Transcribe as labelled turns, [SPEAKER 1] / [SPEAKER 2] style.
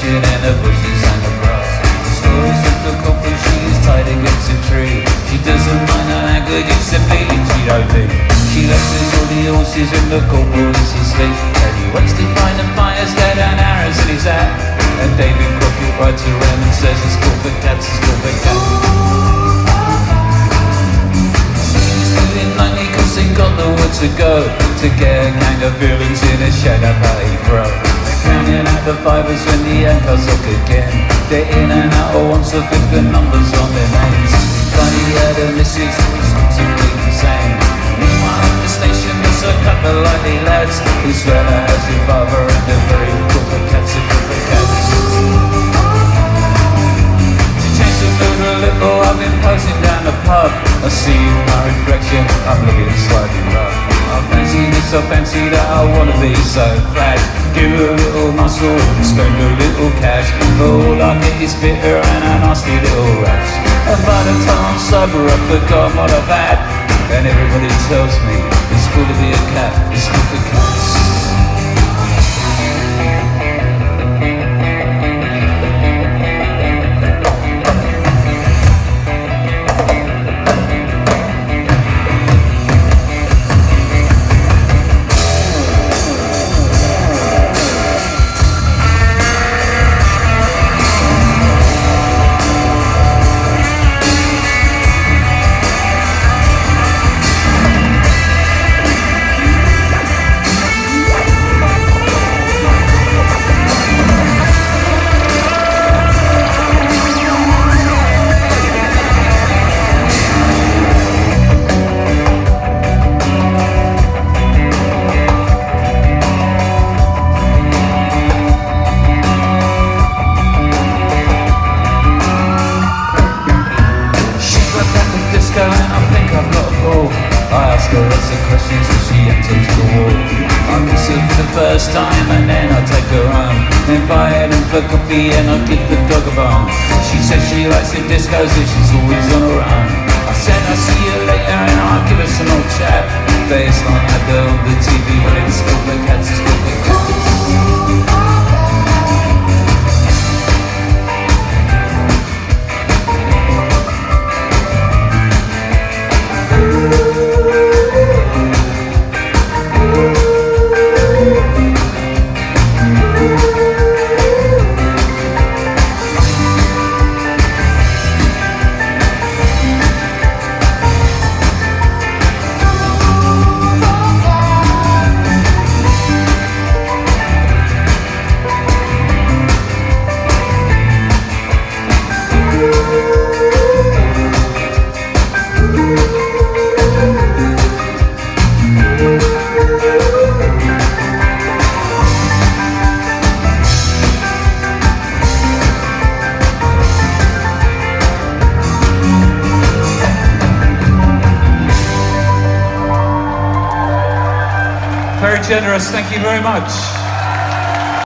[SPEAKER 1] reflection in the bushes and the grass. The stories of the couple, she is tied against a tree. She doesn't mind the language, it's a feeling she don't need. She lets all the horses in the couple as he sleeps. And he wakes to find the fire's dead and arrows in his hat. And David Crockett rides around and says it's called for cats, it's called for cats. He's feeling lonely cause they got nowhere to go, to get a gang of villains in a shed up at Heathrow. Counting out the fivers when the anchors look again. They're in and out of once a fifth the numbers on their names. Funny how the missus is simply insane. Meanwhile at the station there's a couple of likely lads who swear that as your father and they're very good for cats and good for cats. To change the mood a little I've been posing down the pub. I see my reflection, I'm looking slightly rough. I fancy this, I fancy that, I wanna be so flat. Give a little muscle, spend a little cash. All I get is bitter and a nasty little rash. And by the time I'm sober I've forgotten what I've had. And everybody tells me it's cool to be a cat, it's cool for cats. And I think I've got a ball. I ask her lots of questions as she enters the wall. I kiss her for the first time and then I take her home. Invite her for coffee and I give the dog a bone. She says she likes the discos and she's always on her own. I said I'll see you later and I'll give her some old chat. But it's not like the on the TV when it's good for cats, it's good for cats. Very generous, thank you very much.